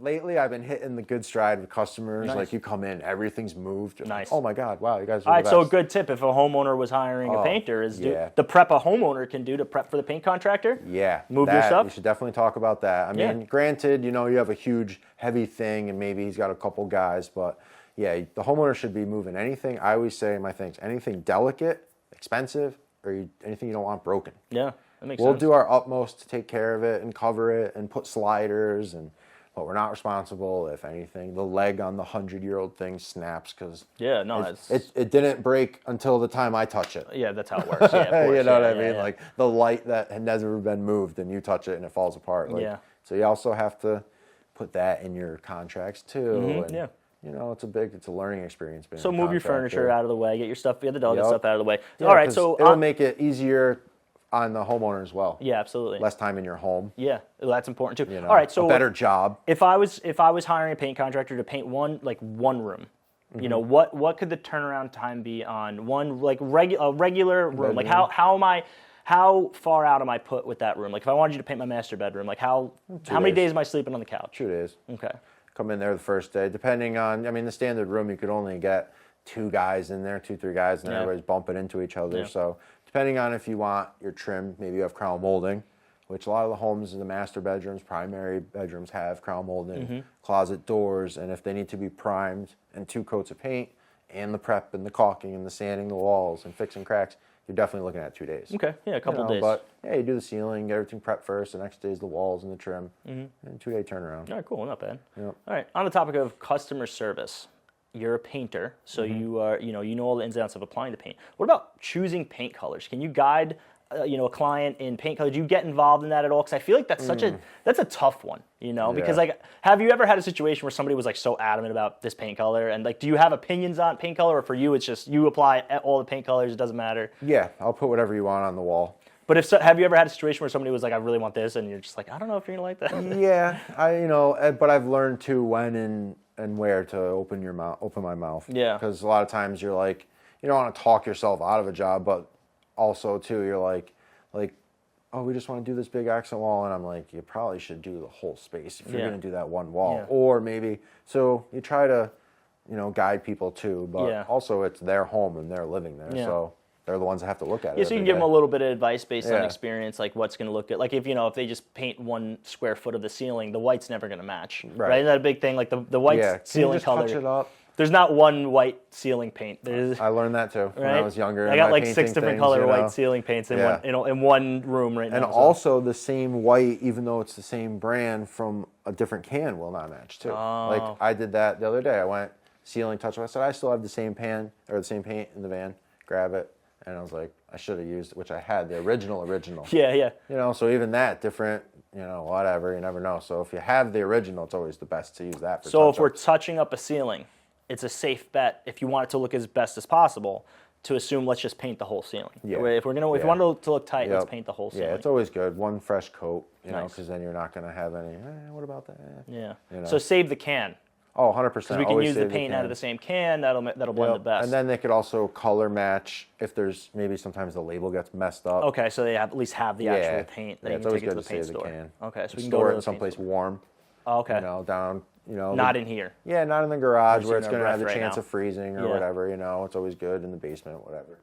Lately I've been hitting the good stride with customers. Nice. Like you come in, everything's moved. You're Nice. Like, oh my God, wow, you guys are All right, the so a best. good tip if a homeowner was hiring a painter is the prep a homeowner can do to prep for the paint contractor. Yeah. Move your stuff. You should definitely talk about that. I mean, granted, you have a huge, heavy thing and maybe he's got a couple guys, but yeah, the homeowner should be moving anything. I always say in my things, anything delicate, expensive, or anything you don't want broken. Yeah, that makes sense. We'll do our utmost to take care of it and cover it and put sliders but we're not responsible if anything. The leg on the 100-year-old thing snaps because it didn't break until the time I touch it. Yeah, that's how it works. Yeah, of course. You know what I mean? Yeah. Like the light that had never been moved and you touch it and it falls apart. So you also have to put that in your contracts too. Mm-hmm. And, it's a learning experience. So move your furniture out of the way, get your stuff, get the delicate stuff out of the way. Yeah, all right, so it'll make it easier on the homeowner as well. Yeah, absolutely. Less time in your home. Yeah, that's important too. All right, so a better job. If I was hiring a paint contractor to paint one room, Mm-hmm. What could the turnaround time be on one regular room? Like how far out am I put with that room? Like if I wanted you to paint my master bedroom, like how many days am I sleeping on the couch? 2 days. Okay. Come in there the first day, depending on. The standard room you could only get 2 guys in there, 2-3 guys, and everybody's bumping into each other. Yeah. So depending on if you want your trim, maybe you have crown molding, which a lot of the homes in the master bedrooms, primary bedrooms have crown molding, closet doors, and if they need to be primed and 2 coats of paint and the prep and the caulking and the sanding the walls and fixing cracks, you're definitely looking at 2 days. Okay, yeah, a couple days. But you do the ceiling, get everything prepped first. The next day is the walls and the trim, and 2-day turnaround. All right, cool, not bad. Yep. All right, on the topic of customer you're a painter, so you are, you know all the ins and outs of applying the paint. What about choosing paint colors? Can you guide, a client in paint colors? Do you get involved in that at all? Because I feel like that's that's a tough one, because have you ever had a situation where somebody was like so adamant about this paint color, and like, do you have opinions on paint color, or for you it's just you apply all the paint colors, it doesn't matter? Yeah, I'll put whatever you want on the wall. But have you ever had a situation where somebody was like, I really want this, and you're just like, I don't know if you're gonna like that? Yeah, but I've learned too when and where to open my mouth. Yeah. Because a lot of times you're like, you don't want to talk yourself out of a job, but also too, you're like, oh, we just want to do this big accent wall, and I'm like, you probably should do the whole space if you're going to do that one wall, or maybe. So you try to, guide people too, but also it's their home and they're living there, so they're the ones that have to look at it. Yeah, so you can give them a little bit of advice based on experience, like what's going to look good. Like if they just paint 1 square foot of the ceiling, the white's never going to match. Right? Isn't that a big thing? Like the white ceiling color. Touch it up? There's not one white ceiling paint. I learned that too when I was younger. I got like 6 different color white ceiling paints in one room right now. And also the same white, even though it's the same brand from a different can, will not match too. Oh. Like I did that the other day. I went ceiling touch up. I said I still have the same paint in the van. Grab it. And I was like, I should have used, which I had, the original. Yeah. So even that, different, whatever, you never know. So if you have the original, it's always the best to use that for So if we're touching up a ceiling, it's a safe bet, if you want it to look as best as possible, to assume let's just paint the whole ceiling. Yeah. If you want it to look tight, let's paint the whole ceiling. Yeah, it's always good. One fresh coat, because then you're not going to have any, what about that? Yeah. So save the can. Oh, 100%. Because we can use the paint out of the same can. That'll blend the best. And then they could also color match if there's maybe sometimes the label gets messed up. Okay, so they at least have the actual paint. Then you can take it to the paint store. Okay, so we can store it in someplace warm. Okay. Down. Not in here. Yeah, not in the garage where it's going to have the chance of freezing or whatever. It's always good in the basement, whatever.